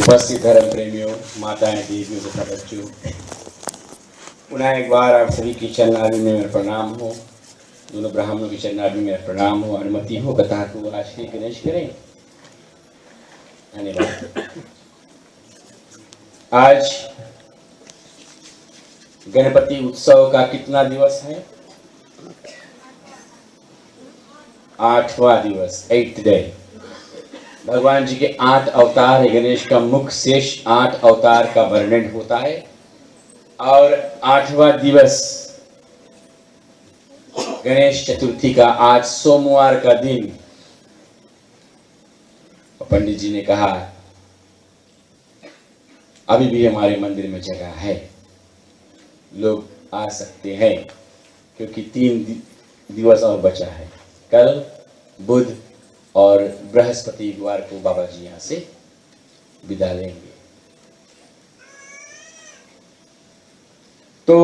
उपस्थित धर्म प्रेमियों, माताएं, देवियों तथा बच्चों, पुनः एक बार आप सभी की चरणारविंद में मेरा प्रणाम हो। दोनों ब्राह्मणों की चरणारविंद में मेरा प्रणाम हो। अनुमति हो कथा को आज श्री गणेश करें। धन्यवाद। आज गणपति उत्सव का कितना दिवस है? 8वां दिवस, 8th डे। भगवान जी के 8 अवतार है। गणेश का मुख्य शेष 8 अवतार का वर्णन होता है और 8वां दिवस गणेश चतुर्थी का आज सोमवार का दिन। पंडित जी ने कहा अभी भी हमारे मंदिर में जगह है, लोग आ सकते हैं क्योंकि 3 दिवस और बचा है। कल बुध और बृहस्पतिवार को बाबा जी यहाँ से विदा लेंगे। तो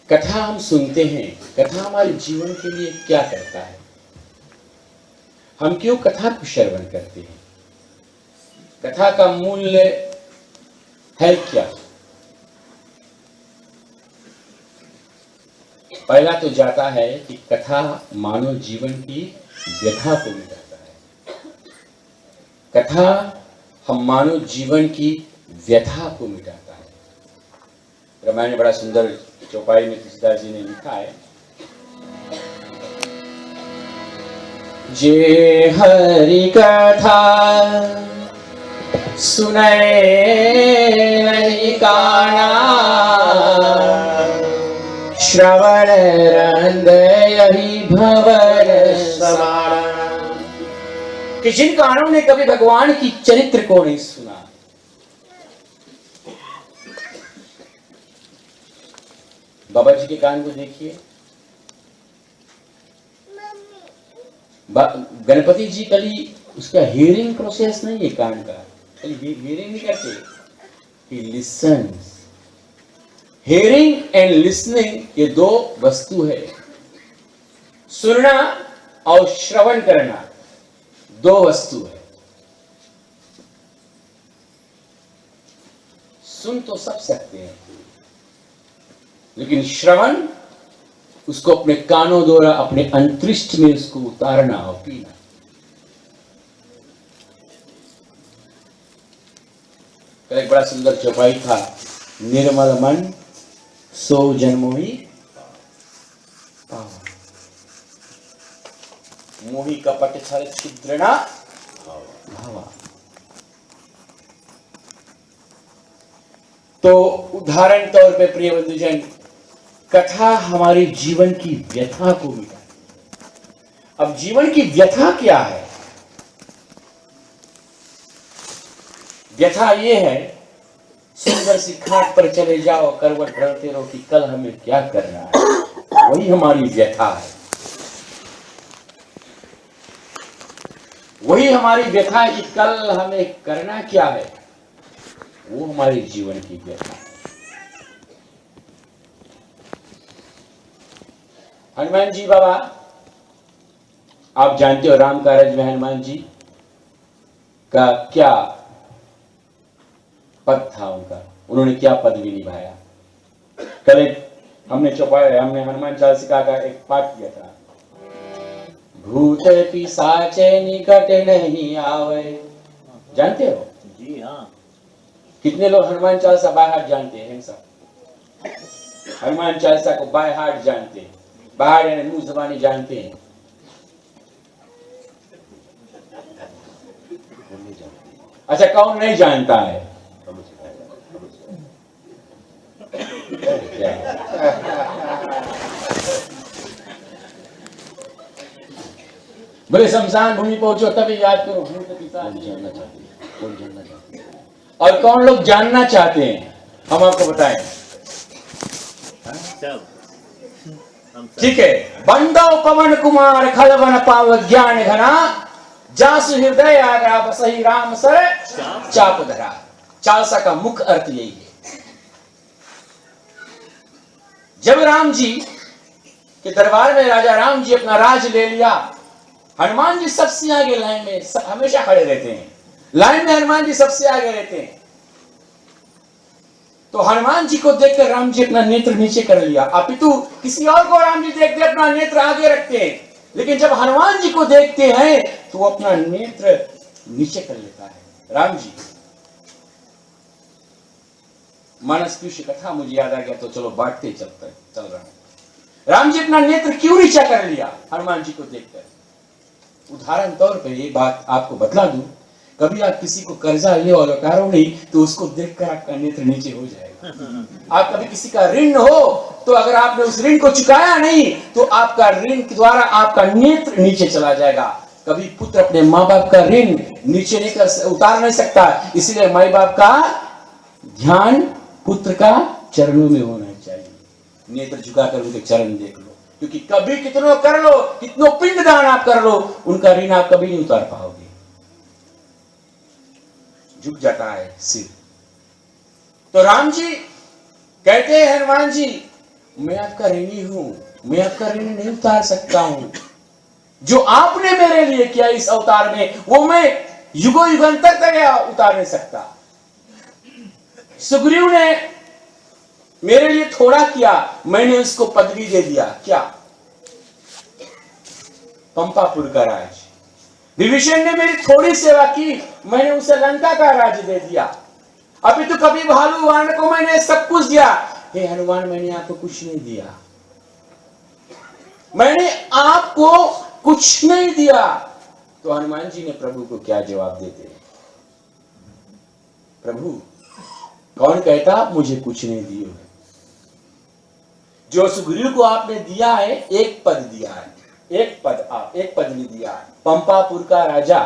कथा हम सुनते हैं, कथा हमारे जीवन के लिए क्या करता है? हम क्यों कथा को श्रवण करते हैं? कथा का मूल्य है क्या? पहला तो जाता है कि कथा मानव जीवन की व्यथा को मिटाता है। कथा हम मानव जीवन की व्यथा को मिटाता है। रामायण में बड़ा सुंदर चौपाई में तुलसीदास जी ने लिखा है, जे हरि कथा सुने नहीं काना, श्रवण रंग यही भवर समान। कि जिन कानों ने कभी भगवान की चरित्र को नहीं सुना, बाबा जी के कान को देखिए। गणपति जी कभी उसका हियरिंग प्रोसेस नहीं है, कान का कभी हियरिंग नहीं करते, ही लिसन्स। हियरिंग एंड लिसनिंग ये 2 वस्तु है। सुनना और श्रवण करना 2 वस्तु है। सुन तो सब सकते हैं, लेकिन श्रवण उसको अपने कानों द्वारा अपने अंतरिष्ठ में उसको उतारना और पीना। एक बड़ा सुंदर चौपाई था, निर्मल मन सो जन्मोही पावन, मोही कपट छल छिद्रना भावा। तो उदाहरण तौर पे प्रिय बंधुजन, कथा हमारे जीवन की व्यथा को मिटाती है। अब जीवन की व्यथा क्या है? व्यथा ये है, सुंदर सी खाट पर चले जाओ, करवट रखते रहो कि कल हमें क्या करना है। वही हमारी व्यथा है। वही हमारी व्यथा है कि कल हमें करना क्या है। वो हमारे जीवन की व्यथा है। हनुमान जी बाबा, आप जानते हो राम कारज में हनुमान जी का क्या पद था उनका, उन्होंने क्या पदवी निभाया। कल हमने चौपाया, हमने हनुमान चालीसा का एक पाठ किया था, भूत पिशाच निकट नहीं आवे। जानते हो? जी हाँ। कितने लोग हनुमान चालीसा बाय हार्ट जानते हैं? सब हनुमान चालीसा को बाय हार्ट जानते हैं, बाहर यानी मुंह ज़बानी जानते हैं। अच्छा, कौन नहीं जानता है? बोले शमशान भूमि पहुंचो तभी याद करो भूत पिशाच। कौन जानना चाहते हैं? और कौन लोग जानना चाहते हैं? हम आपको बताएं। ठीक है। बंदो पवन कुमार खलवन पाव ज्ञान घना, जासु हृदय आग्रा बसही राम सर चाप धरा। चालसा का मुख्य अर्थ यही है। जब राम जी के दरबार में राजा राम जी अपना राज ले लिया, हनुमान जी सबसे आगे लाइन में हमेशा खड़े रहते हैं, लाइन में हनुमान जी सबसे आगे रहते हैं। तो हनुमान जी को देखकर राम जी अपना नेत्र नीचे कर लिया, अपितु किसी और को राम जी देखते अपना नेत्र आगे रखते हैं, लेकिन जब हनुमान जी को देखते हैं तो वो अपना नेत्र नीचे कर लेता है। राम जी, मानस पीयूष कथा मुझे याद आ गया, तो चलो बांटते चल रहा है। राम जी अपना नेत्र क्यों नीचा कर लिया हनुमान जी को देखकर? उदाहरण तौर पर ये बात आपको बतला दूं, कभी आप किसी को कर्जा ले और लौटारो नहीं तो उसको देखकर आपका नेत्र नीचे हो जाएगा। आप कभी किसी का ऋण हो तो अगर आपने उस ऋण को चुकाया नहीं तो आपका ऋण के द्वारा आपका नेत्र नीचे चला जाएगा। कभी पुत्र अपने माँ बाप का ऋण नीचे नहीं कर उतार नहीं सकता, इसलिए माँ बाप का ध्यान पुत्र का चरणों में होना चाहिए। नेत्र झुकाकर उनके चरण देख लो, क्योंकि कभी कितनों कर लो, कितनों पिंडदान आप कर लो, उनका ऋण आप कभी नहीं उतार पाओगे। झुक जाता है सिर। तो राम जी कहते हैं हनुमान जी, मैं आपका ऋणी हूं, मैं आपका ऋण नहीं उतार सकता हूं। जो आपने मेरे लिए किया इस अवतार में वो मैं युगों युगांतर तक उतार नहीं सकता। सुग्रीव ने मेरे लिए थोड़ा किया, मैंने उसको पदवी दे दिया। क्या? पंपापुर का राज। विभीषण ने मेरी थोड़ी सेवा की, मैंने उसे लंका का राज दे दिया। अभी तो कभी भालू वाण को मैंने सब कुछ दिया, हे हनुमान मैंने आपको कुछ नहीं दिया, मैंने आपको कुछ नहीं दिया। तो हनुमान जी ने प्रभु को क्या जवाब देते? प्रभु कौन कहता आप मुझे कुछ नहीं दिए? जो सुग्रीव को आपने दिया है, एक पद दिया है, एक पद नहीं दिया है, पंपापुर का राजा।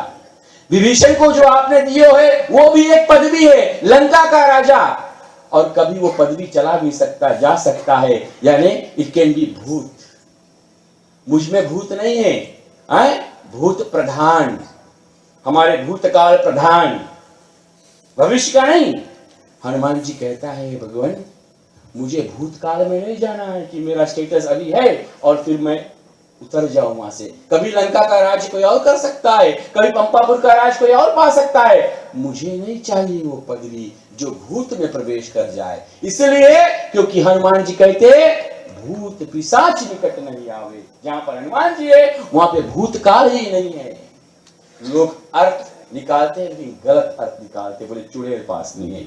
विभीषण को जो आपने दिए है वो भी एक पदवी है, लंका का राजा। और कभी वो पदवी चला भी सकता, जा सकता है, यानी इट कैन बी भूत। मुझ में भूत नहीं है, भूत प्रधान, हमारे भूतकाल प्रधान, भविष्य का नहीं। हनुमान जी कहता है भगवान मुझे भूतकाल में नहीं जाना है कि मेरा स्टेटस अभी है और फिर मैं उतर जाऊं वहां से। कभी लंका का राज कोई और कर सकता है, कभी पंपापुर का राज कोई और पा सकता है। मुझे नहीं चाहिए वो पदवी जो भूत में प्रवेश कर जाए। इसलिए क्योंकि हनुमान जी कहते भूत पिशाच निकट नहीं आवे। जहां पर हनुमान जी है वहां पे भूतकाल ही नहीं है। लोग अर्थ निकालते हैं लेकिन गलत अर्थ निकालते, बोले चुड़ैल पास नहीं है।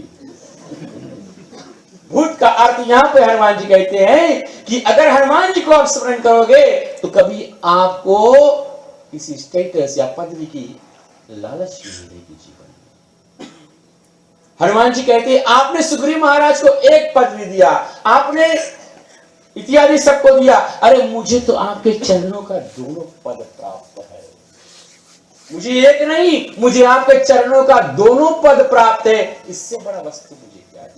भूत का अर्थ यहाँ पे हनुमान जी कहते हैं कि अगर हनुमान जी को आप स्मरण करोगे तो कभी आपको किसी स्टेटस या पदवी की लालच नहीं मिलेगी जीवन में। हनुमान जी कहते हैं आपने सुग्रीव महाराज को एक पदवी दिया, आपने इत्यादि सबको दिया, अरे मुझे तो आपके चरणों का दोनों पद प्राप्त है। मुझे एक नहीं, मुझे आपके चरणों का दोनों पद प्राप्त है। इससे बड़ा वस्तु मुझे क्या चाहिए?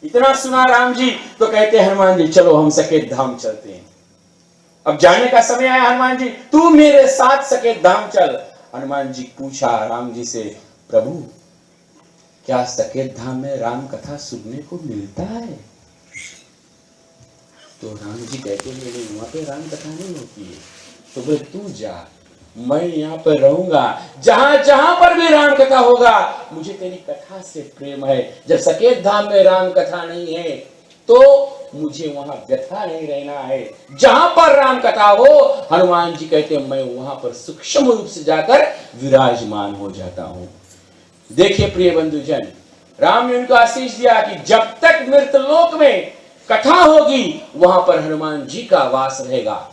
इतना सुना राम जी तो कहते हैं हनुमान जी चलो हम सकेत धाम चलते हैं। अब जाने का समय आया, हनुमान जी तू मेरे साथ सकेत धाम चल। हनुमान जी पूछा राम जी से, प्रभु क्या सकेत धाम में राम कथा सुनने को मिलता है? तो राम जी कहते हैं नहीं, वहां पे राम कथा नहीं होती है। तो बोले तू जा, मैं यहाँ पर रहूंगा, जहां जहां पर भी राम कथा होगा मुझे तेरी कथा से प्रेम है। जब सकेत धाम में राम कथा नहीं है तो मुझे वहां व्यथा नहीं रहना है। जहां पर राम कथा हो हनुमान जी कहते हैं मैं वहां पर सूक्ष्म रूप से जाकर विराजमान हो जाता हूं। देखिए प्रिय बंधुजन, राम ने उनको आशीष दिया कि जब तक मृतलोक में कथा होगी वहां पर हनुमान जी का वास रहेगा।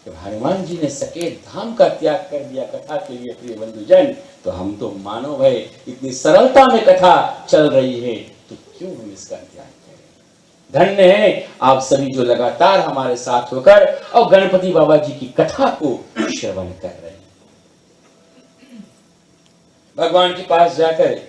जब हनुमान जी ने सकेत धाम का त्याग कर दिया कथा के लिए प्रिय बंधुजन, तो हम तो मानव है, इतनी सरलता में कथा चल रही है, तो क्यों हम इसका त्याग करें? धन्य है आप सभी जो लगातार हमारे साथ होकर और गणपति बाबा जी की कथा को श्रवण कर रहे हैं। भगवान के पास जाकर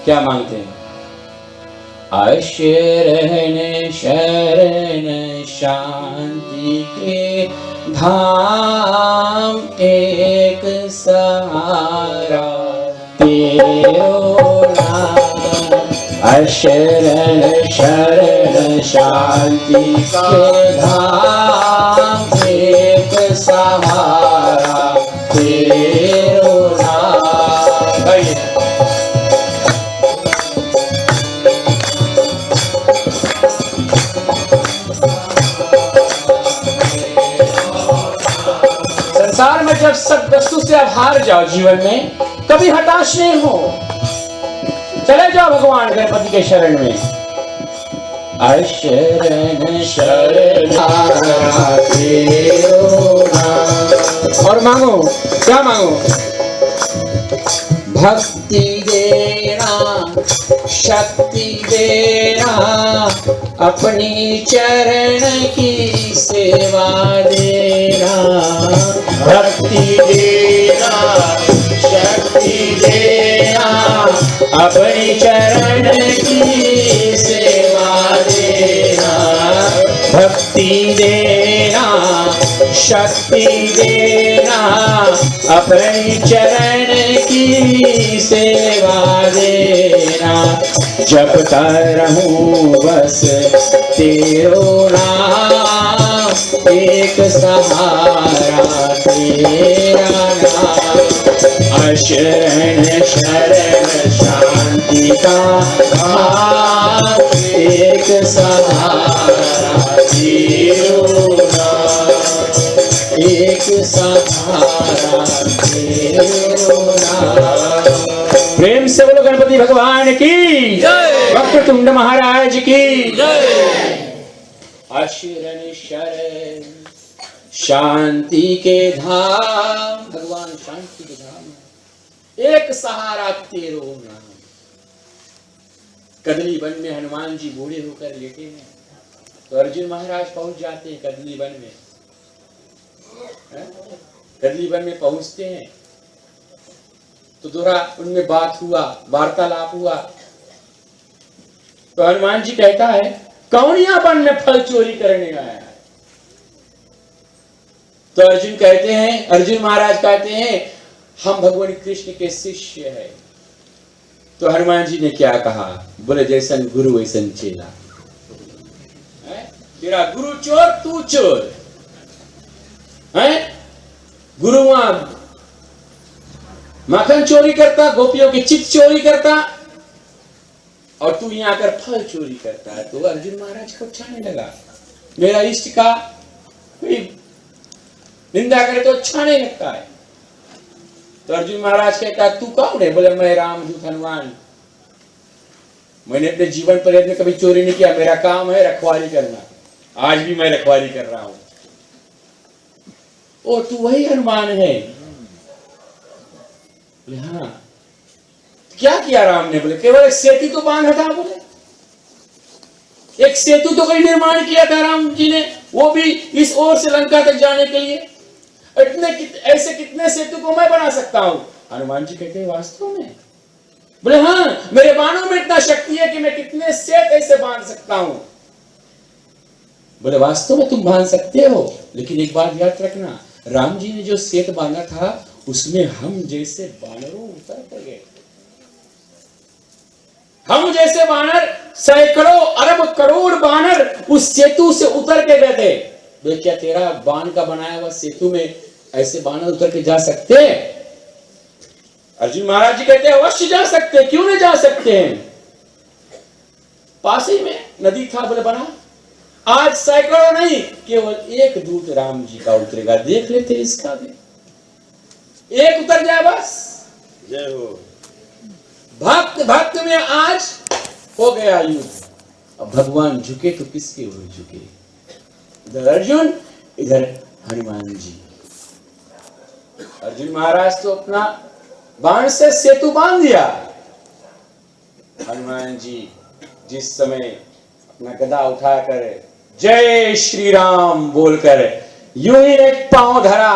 क्या मांगते हैं? अशरण शरण शांति के धाम एक सहारा तेरो नाम। अशरण शरण शांति के धाम एक सहारा तेरो नाम। संसार में जब सब वस्तु से आप हार जाओ, जीवन में कभी हताश नहीं हो, चले जाओ भगवान गणपति के शरण में। अशरण शरण और मांगो, क्या मांगो? भक्ति देना, शक्ति देना, अपनी चरण की सेवा देना। भक्ति देना, शक्ति देना, अपनी चरण की सेवा देना। भक्ति देना, शक्ति देना, अपनी चरण की सेवा देना। जपता रहूं बस तेरो नाम, एक सहारा तेरा नाम। अशरण शरण शांति का धाम, एक सहारा तेरो नाम, एक सहारा तेरो नाम। प्रेम से बोलो गणपति भगवान की जय, वक्रतुंड महाराज की जय। अशरण शरण शांति के धाम, भगवान शांति के धाम, एक सहारा तेरो नाम। कदली वन में हनुमान जी बूढ़े होकर लेटे हैं, तो अर्जुन महाराज पहुंच जाते हैं कदली वन में। कदली वन में पहुंचते हैं तो दोहरा उनमें बात हुआ, वार्तालाप हुआ। तो हनुमान जी कहता है, कौन यहाँ वन में फल चोरी करने आया है? तो अर्जुन कहते हैं, अर्जुन महाराज कहते हैं, हम भगवान कृष्ण के शिष्य हैं। तो हनुमान जी ने क्या कहा? बोले, जैसन गुरु वैसन चेला। तेरा गुरु चोर, तू चोर है। गुरु वहां माखन चोरी करता, गोपियों की चित चोरी करता, और तू यहाँ आकर फल चोरी करता है। तो अर्जुन महाराज को अच्छा नहीं लगा। मेरा इष्ट का कोई निंदा करे तो अच्छा नहीं लगता है। तो अर्जुन महाराज कहता है, तू कौन है? बोले, मैं रामदूत हनुमान। मैंने अपने जीवन पर्यंत में कभी चोरी नहीं किया, मेरा काम है रखवाली करना। आज भी मैं रखवाली कर रहा हूं। ओ, तू वही हनुमान है? बोले, हाँ। क्या किया राम ने? बोले, केवल एक सेतु तो बांधा था। बोले, एक सेतु तो कहीं निर्माण किया था राम जी ने, वो भी इस ओर से लंका तक जाने के लिए। ऐसे कितने सेतु को मैं बना सकता हूं? हनुमान जी कहते हैं, वास्तव में? बोले, हाँ, मेरे बाणों में इतना शक्ति है कि मैं कितने सेत ऐसे बांध सकता हूं। बोले, वास्तव में तुम बांध सकते हो, लेकिन एक बात याद रखना, राम जी ने जो सेत बांधा था उसमें हम जैसे बानरों उतर कर गए। हम जैसे बानर, सैकड़ों अरब करोड़ बानर उस सेतु से उतर के गए थे। बोले, क्या तेरा बाण का बनाया हुआ सेतु में ऐसे बानर उतर के जा सकते हैं? अर्जुन महाराज जी कहते हैं, अवश्य जा सकते हैं, क्यों नहीं जा सकते हैं? पास ही में नदी था। बोले, बना। आज सैकड़ों नहीं, केवल एक दूत राम जी का उतरेगा, देख लेते इसका भी। एक उतर जाए बस। जय हो। भक्त भक्त में आज हो गया युद्ध। अब भगवान झुके तो किसके ओर झुके? इधर अर्जुन, इधर हनुमान जी। अर्जुन महाराज तो अपना बाण से सेतु बांध दिया। हनुमान जी जिस समय अपना गदा उठाकर जय श्री राम बोलकर यूं ही एक पांव धरा,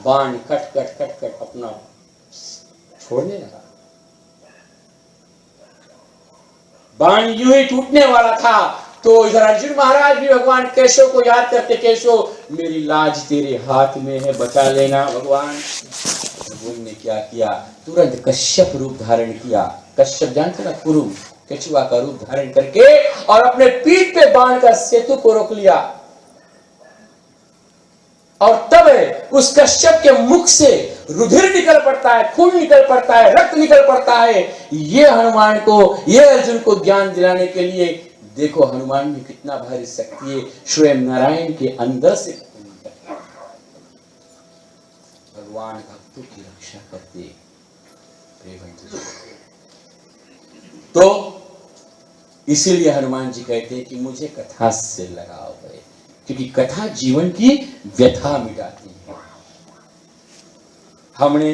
बाण कट कट कट कट अपना छोड़ने लगा। बाण यूं ही टूटने वाला था तो इधर अर्जुन महाराज भी भगवान केशव को याद करते, केशव मेरी लाज तेरे हाथ में है, बचा लेना भगवान। भगवान ने क्या किया, तुरंत कश्यप रूप धारण किया। कश्यप जानते ना, कुरु केचुआ का रूप धारण करके और अपने पीठ पे बाण का सेतु को रोक लिया। और तब उस कश्यप के मुख से रुधिर निकल पड़ता है, खून निकल पड़ता है, रक्त निकल पड़ता है। ये हनुमान को, ये अर्जुन को ज्ञान दिलाने के लिए, देखो हनुमान में कितना भारी शक्ति है, स्वयं नारायण के अंदर से भगवान भक्तों की रक्षा करते। तो इसीलिए हनुमान जी कहते हैं कि मुझे कथा से लगाव है, क्योंकि कथा जीवन की व्यथा मिटाती है। हमने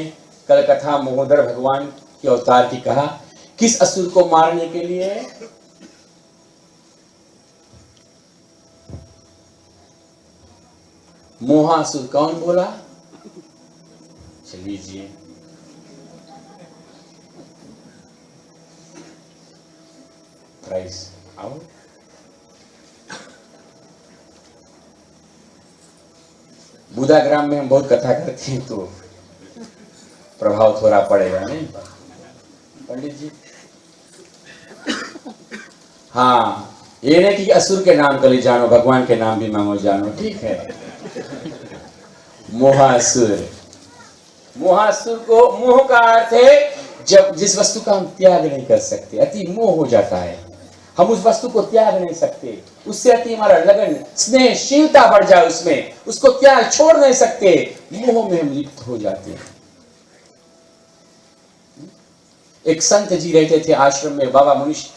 कल कथा महोदर भगवान के अवतार की कहा, किस असुर को मारने के लिए? मोहासुर। कौन बोला? चलिए प्राइस आओ। बुधाग्राम में हम बहुत कथा करते हैं तो प्रभाव थोड़ा पड़ेगा नहीं पंडित जी? हाँ, ये नहीं कि असुर के नाम कली जानो, भगवान के नाम भी मांगो जानो, ठीक है। मोहासुर, मोहासुर को, मोह का अर्थ है जब जिस वस्तु का हम त्याग नहीं कर सकते, अति मोह हो जाता है, हम उस वस्तु को त्याग नहीं सकते, उससे अति हमारा लगन स्नेहशीलता बढ़ जाए, उसमें उसको त्याग छोड़ नहीं सकते, मोह में हम लिप्त हो जाते हैं। एक संत जी रहते थे आश्रम में, बाबा मुनीश,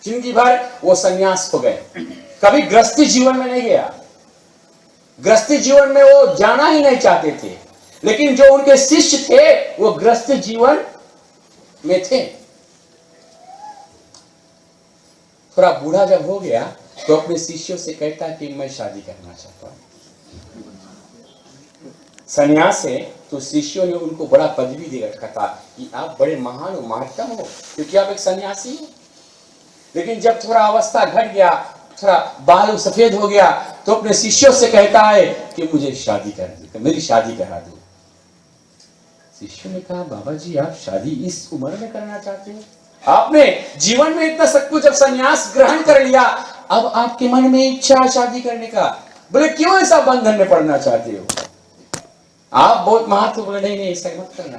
जिंदगी भर वो सन्यास हो गए, कभी गृहस्थी जीवन में नहीं गया, गृहस्थी जीवन में वो जाना ही नहीं चाहते थे, लेकिन जो उनके शिष्य थे वो गृहस्थी जीवन में थे। थोड़ा बूढ़ा जब हो गया तो अपने शिष्यों से कहता कि मैं शादी करना चाहता हूं। सन्यास है तो शिष्यों ने उनको बड़ा पदवी दे रखा था कि आप बड़े महान हो, महात्मा हो, क्योंकि आप एक सन्यासी हो। लेकिन जब थोड़ा अवस्था घट गया, थोड़ा बाल सफेद हो गया, तो अपने शिष्यों से कहता है कि मुझे शादी कर दो, मेरी शादी करा दो। शिष्यों ने कहा, बाबा जी आप शादी इस उम्र में करना चाहते हो? आपने जीवन में इतना सब कुछ, जब संन्यास ग्रहण कर लिया, अब आपके मन में इच्छा है शादी करने का। बोले क्यों ऐसा बंधन में पड़ना चाहते हो? आप बहुत महत्व। बोले नहीं नहीं, ऐसा मत करना।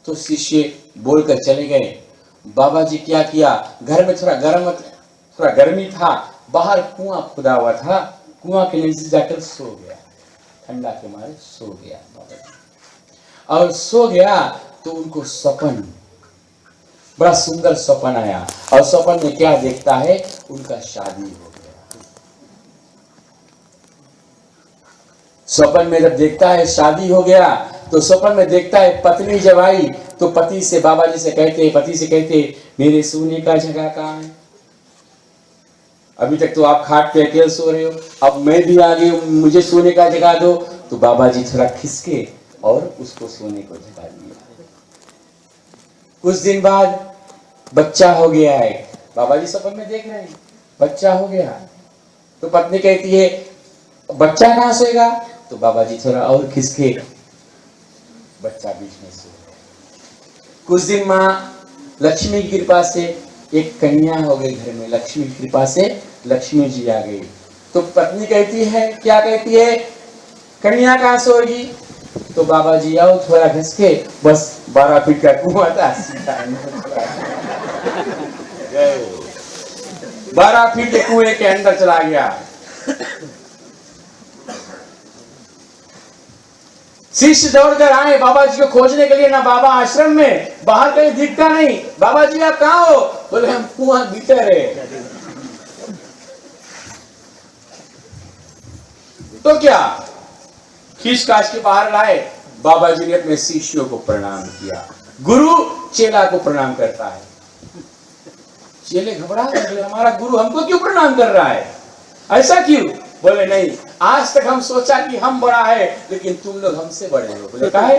तो शिष्य बोलकर चले गए। बाबा जी क्या किया, घर में थोड़ा गर्मी था, बाहर कुआं खुदा हुआ था, कुआं के नीचे जाकर सो गया, ठंडा के मारे सो गया बाबा जी। और सो गया तो उनको स्वप्न, बड़ा सुंदर स्वप्न आया, और स्वप्न में क्या देखता है, उनका शादी हो गया। स्वप्न में जब देखता है शादी हो गया, तो स्वप्न में देखता है पत्नी जब आई तो पति से, बाबा जी से कहते मेरे सोने का जगह कहाँ है? अभी तक तो आप खाट पे अकेले सो रहे हो, अब मैं भी आ गई, मुझे सोने का जगह दो। तो बाबा जी थोड़ा खिसके और उसको सोने को जगा दिया। कुछ दिन बाद बच्चा हो गया है, बाबा जी सपन में देख रहे हैं, बच्चा हो गया। तो पत्नी कहती है बच्चा कहाँ सोएगा? तो बाबा जी थोड़ा और खिसके, बच्चा बीच में सो गया। कुछ दिन माँ लक्ष्मी की कृपा से एक कन्या हो गई घर में, लक्ष्मी की कृपा से लक्ष्मी जी आ गई। तो पत्नी कहती है, क्या कहती है, कन्या कहाँ सोएगी? तो बाबा जी आओ थोड़ा घिसके, बस 12 फीट का कुआं था, 12 फीट के कुएं के अंदर चला गया। शिष्य दौड़कर आए बाबा जी को खोजने के लिए, ना बाबा आश्रम में, बाहर कहीं दिखता नहीं। बाबा जी आप कहाँ हो? बोले हम कुआं भीतर है। तो क्या खींच काच के बाहर लाए। बाबा जी ने अपने शिष्यों को प्रणाम किया। गुरु चेला को प्रणाम करता है। चेले घबरा गए, हमारा गुरु हमको क्यों प्रणाम कर रहा है, ऐसा क्यों? बोले नहीं, आज तक हम सोचा कि हम बड़ा है, लेकिन तुम लोग हमसे बड़े हो। बोले काहे?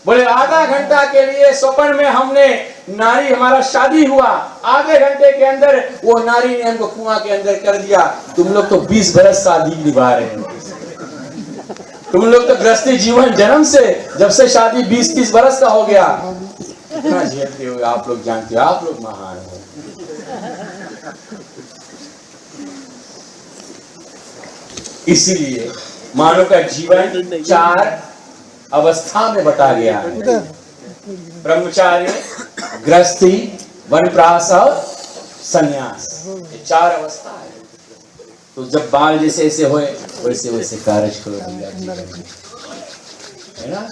बोले आधा घंटा के लिए स्वप्न में हमने नारी हमारा शादी हुआ, आधे घंटे के अंदर वो नारी ने हमको कुआं के अंदर कर दिया। तुम लोग तो 20 बरस शादी निभा रहे हो, तुम लोग तो गृहस्थी जीवन जन्म से, जब से शादी 20-30 बरस का हो गया, इतना झेलते हो। आप लोग जानते हो, आप लोग महान हो। इसीलिए मानव का जीवन 4 अवस्था में बटा गया है। ब्रह्मचार्य, गृहस्थी, वनप्राश और संन्यास, ये 4 अवस्था है। तो जब बाल जैसे ऐसे होए वैसे वैसे कार्य करो, है ना।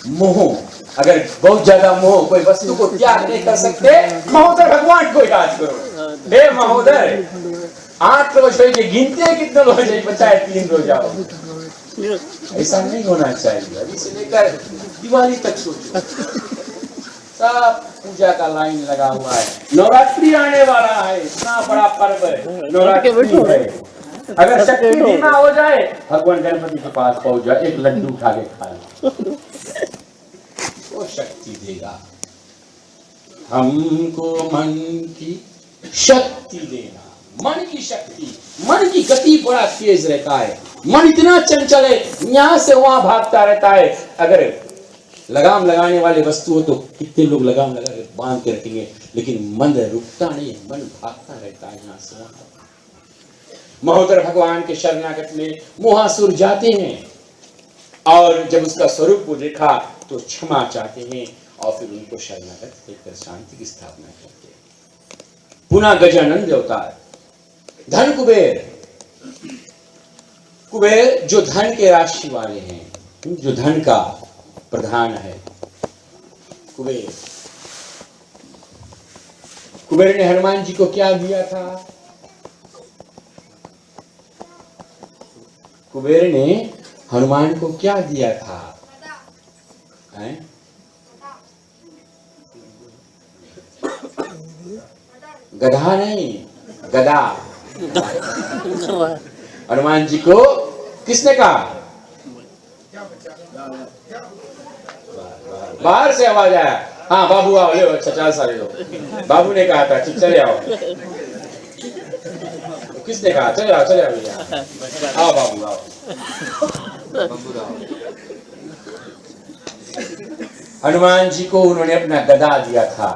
मोह, अगर बहुत ज्यादा मोह, कोई वस्तु को त्याग नहीं कर सकते, महोदय भगवान को याद करो। हे महोदय, 8 रोज के गिनते हैं कितने रोज है, बचाए 3 रोज आओ। ऐसा नहीं होना चाहिए। अभी से लेकर दिवाली तक सोचो, सब पूजा का लाइन लगा हुआ है। नवरात्रि आने वाला है, इतना बड़ा पर्व है नवरात्रि है। अगर शक्ति धीमा हो जाए, भगवान गणपति के पास पहुंच जाए, एक लड्डू उठा के खा लो, वो शक्ति देगा। हमको मन की शक्ति देना, मन की शक्ति। मन की गति बड़ा तेज रहता है, मन इतना चंचल है, यहां से वहां भागता रहता है। अगर लगाम लगाने वाले वस्तु हो तो कितने लोग लगाम लगा के बांध के रखेंगे, लेकिन मन रुकता नहीं, मन भागता रहता है यहां से वहां। महोदय भगवान के शरणागत में मोहासुर जाते हैं और जब उसका स्वरूप को देखा तो क्षमा चाहते हैं और फिर उनको शरणागत देकर शांति की स्थापना करते हैं। पुनः गजानंद अवतार। धन कुबेर, कुबेर जो धन के राशि वाले हैं, जो धन का प्रधान है, कुबेर। कुबेर ने हनुमान जी को क्या दिया था? कुबेर ने हनुमान को क्या दिया था? हैं? गधा नहीं, गदा। हनुमान जी को किसने कहा? बाहर से आवाज आया, हाँ बाबू आओ, ले अच्छा 4 साल लो। बाबू ने कहा था चले आओ। किसने कहा? चले आओ भैया, आओ बाबू आओ। हनुमान जी को उन्होंने अपना गदा दिया था।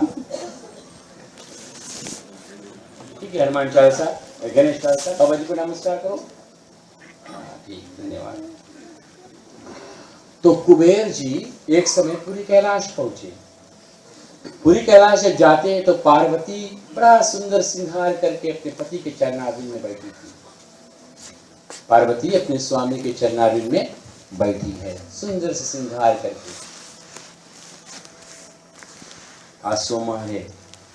ठीक है, हनुमान चालीसा, गणेश चालीसा, बाबा जी को नमस्कार करो। ठीक, धन्यवाद। तो कुबेर जी एक समय पूरी कैलाश पहुंचे। पूरी कैलाश जब जाते हैं तो पार्वती बड़ा सुंदर श्रृंगार करके अपने पति के चरणारविंद में बैठी थी। पार्वती अपने स्वामी के चरणारविंद में बैठी है, सुंदर से श्रृंगार करके। आज सोमवार है,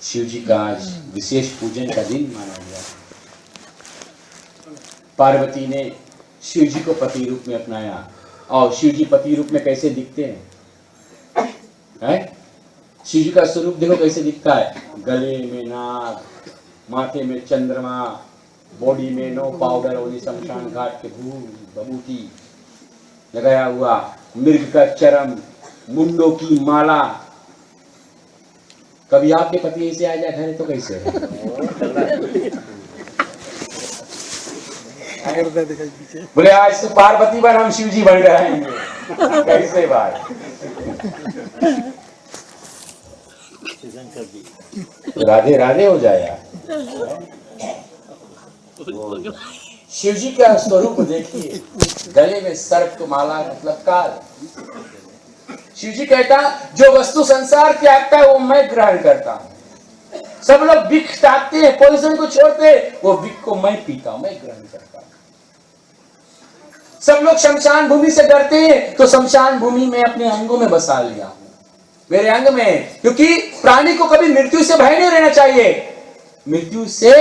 शिव जी का आज विशेष पूजन का दिन माना गया। पार्वती ने शिव जी को पति रूप में अपनाया। और शिव जी पति रूप में कैसे दिखते हैं? शिव जी का स्वरूप देखो कैसे दिखता है। गले में नाग, माथे में चंद्रमा, बॉडी में नो पाउडर और शमशान घाट के भभूति लगाया हुआ, मृग का चरम, मुंडों की माला। कभी आपके पति ऐसे आ जाए घर तो कैसे है? बोले आज तो पार्वती बन, हम शिव जी बन रहेंगे। कैसे बात? राधे राधे हो जाए। शिव जी का स्वरूप देखिए, गले में सर्प को माला, मतलब काल। शिव जी कहता जो वस्तु संसार त्यागता है वो मैं ग्रहण करता हूं। सब लोग विख त्यागते हैं, पॉइजन को छोड़ते हैं, वो विख को मैं पीता हूं, मैं ग्रहण करता हूं। सब लोग शमशान भूमि से डरते हैं तो शमशान भूमि में अपने अंगों में बसा लिया हूं, मेरे अंग में। क्योंकि प्राणी को कभी मृत्यु से भय नहीं रहना चाहिए, मृत्यु से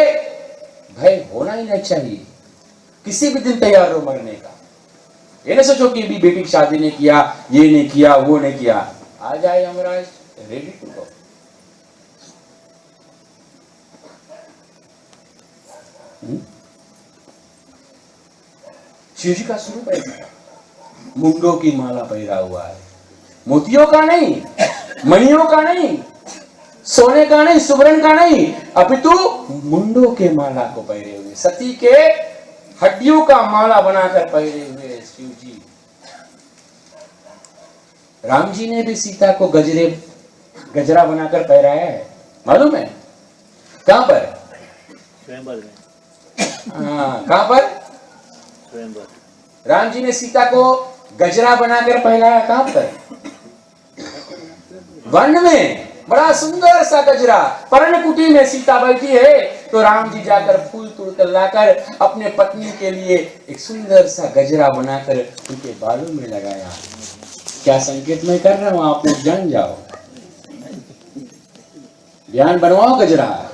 भय होना ही नहीं चाहिए। किसी भी दिन तैयार हो मरने का। ये ना सोचो कि भी बेटी की शादी नहीं किया, ये नहीं किया, वो नहीं किया। आ जाए Yamraj, ready to go. Shiv ji का स्वरूप है, मुंडों की माला पहरा हुआ है, मोतियों का नहीं, मणियों का नहीं, सोने का नहीं, सुवर्ण का नहीं, अपितु मुंडों के माला को पहरे हुए, सती के हड्डियों का माला बनाकर पहरे हुए शिव जी। राम जी ने भी सीता को गजरा बनाकर पहराया है, मालूम है? कहां पर? स्वयंवर में। हाँ, कहां पर? स्वयंवर। राम जी ने सीता को गजरा बनाकर पहनाया, कहां पर? वन में, बड़ा सुंदर सा गजरा। पर्ण कुटी में सीता बैठी है तो राम जी जाकर फूल तोड़कर लाकर अपने पत्नी के लिए एक सुंदर सा गजरा बनाकर उनके बालों में लगाया। क्या संकेत मैं कर रहा हूं, आप लोग जान जाओ, ध्यान बनवाओ गजरा।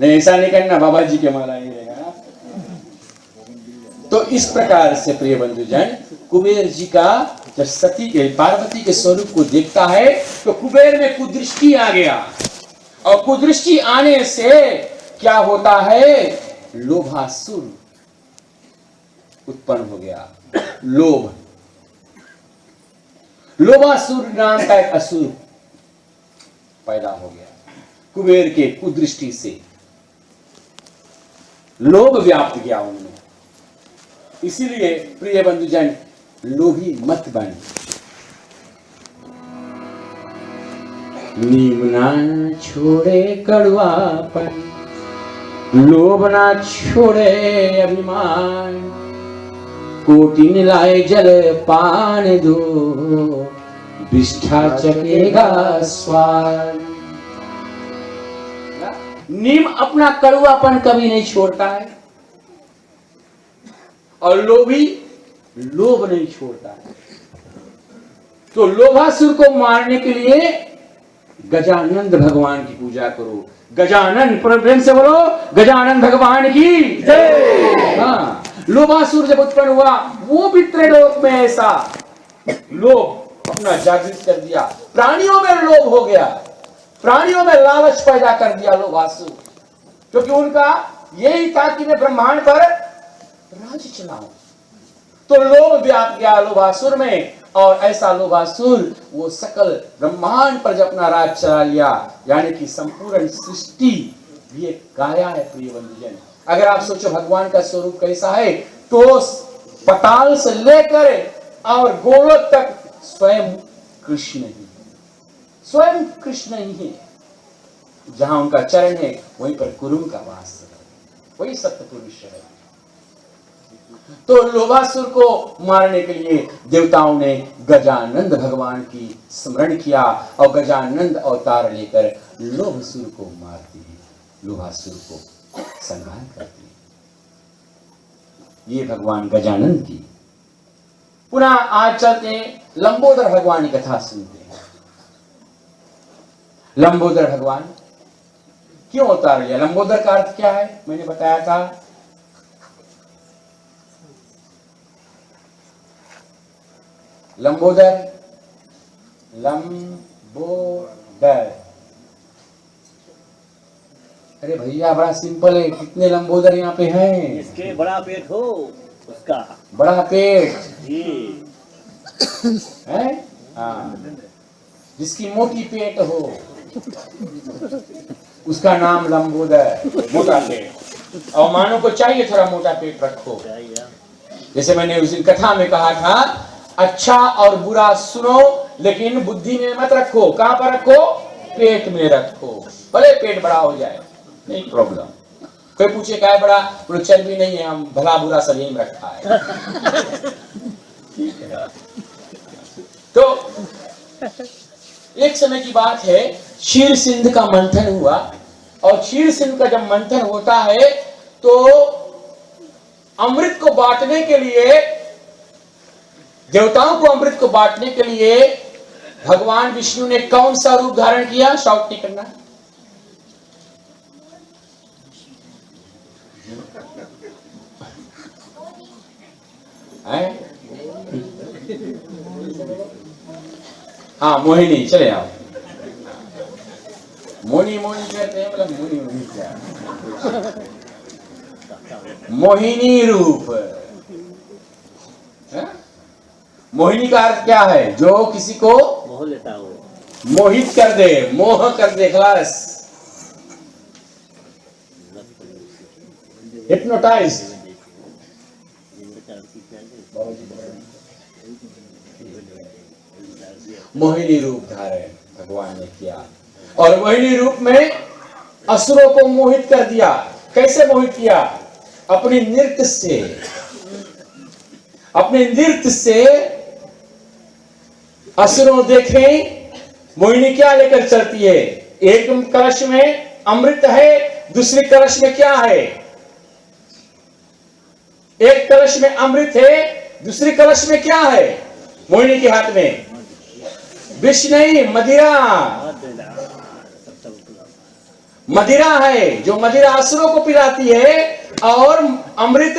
नहीं, ऐसा नहीं करना, बाबा जी के माला नहीं रहेगा। तो इस प्रकार से प्रिय बंधुजन, कुबेर जी का जब सती के पार्वती के स्वरूप को देखता है तो कुबेर में कुदृष्टि आ गया, और कुदृष्टि आने से क्या होता है? लोभासुर उत्पन्न हो गया। लोभासुर नाम का एक असुर पैदा हो गया। कुबेर के कुदृष्टि से लोभ व्याप्त गया उनमें। इसीलिए प्रिय बंधुजन, लोभी मत बन। नीम ना छोड़े कड़वापन, लोभ ना छोड़े अभिमान, कोटि लाए जल पान दो, विष्ठा चखेगा स्वाद। नीम अपना कड़वापन कभी नहीं छोड़ता है, और लोभी लोभ नहीं छोड़ता है। तो लोभासुर को मारने के लिए गजानंद भगवान की पूजा करो। गजानन, प्रेम से बोलो, गजानन भगवान की जय। हाँ, लोभासुर जब उत्पन्न हुआ, वो भी त्रैलोक में ऐसा लोभ अपना जागृत कर दिया। प्राणियों में लोभ हो गया, प्राणियों में लालच पैदा कर दिया लोभासुर, क्योंकि उनका यही था कि मैं ब्रह्मांड पर राज चलाऊं। तो लोभ व्याप गया लोभासुर में, और ऐसा लोभासुर वो सकल ब्रह्मांड पर जब अपना राज चला लिया, यानी कि संपूर्ण सृष्टि भी एक काया है। प्रिय बंधुजन, अगर आप सोचो भगवान का स्वरूप कैसा है, तो पताल से लेकर और गोलोक तक स्वयं कृष्ण ही, स्वयं कृष्ण ही है। जहां उनका चरण है वहीं पर कुरुम का वास है, वही सत्य पुरुष है। तो लोभासुर को मारने के लिए देवताओं ने गजानंद भगवान की स्मरण किया, और गजानंद अवतार लेकर लोभासुर को मार दिए, लोभासुर को संहार कर दिए। ये भगवान गजानंद की। पुनः आज चलते हैं, लंबोदर भगवान की कथा सुनते हैं। लंबोदर भगवान क्यों अवतार लिया? लंबोदर का अर्थ क्या है? मैंने बताया था, लंबोदर, लंबोदर। अरे भैया, बड़ा सिंपल है। कितने लंबोदर यहाँ पे हैं? इसके बड़ा पेट हो, उसका बड़ा पेट है। हाँ, जिसकी मोटी पेट हो उसका नाम लंबोदर, मोटा पेट। और मानो को चाहिए थोड़ा मोटा पेट रखो। जैसे मैंने उस दिन कथा में कहा था, अच्छा और बुरा सुनो, लेकिन बुद्धि में मत रखो। कहां पर रखो? पेट में रखो। भले पेट बड़ा हो जाए, नहीं प्रॉब्लम। कोई पूछे क्या है बड़ा, बोलो चर्बी नहीं है, हम भला बुरा सलीम रखा है। ठीक है। तो एक समय की बात है, क्षीर सिंध का मंथन हुआ, और क्षीर सिंध का जब मंथन होता है तो अमृत को बांटने के लिए, देवताओं को अमृत को बांटने के लिए भगवान विष्णु ने कौन सा रूप धारण किया? शाउट नहीं करना। हाँ, मोहिनी, चले आओ। मोनी मोनी कहते हैं, मतलब मोनी मोनी क्या? मोहिनी रूप। है? मोहिनी का अर्थ क्या है? जो किसी को मोह लेता हो। मोहित कर दे, मोह कर दे, खलास, हिप्नोटाइज। मोहिनी रूप धारण भगवान ने किया और मोहिनी रूप में असुरों को मोहित कर दिया। कैसे मोहित किया? अपने नृत्य से, अपने नृत्य से असुरों देखें मोहिनी क्या लेकर चलती है। एक कलश में अमृत है, दूसरी कलश में क्या है? एक कलश में अमृत है, दूसरी कलश में क्या है? मोहिनी के हाथ में विष नहीं, मदिरा। मदिरा है, जो मदिरा असुरों को पिलाती है और अमृत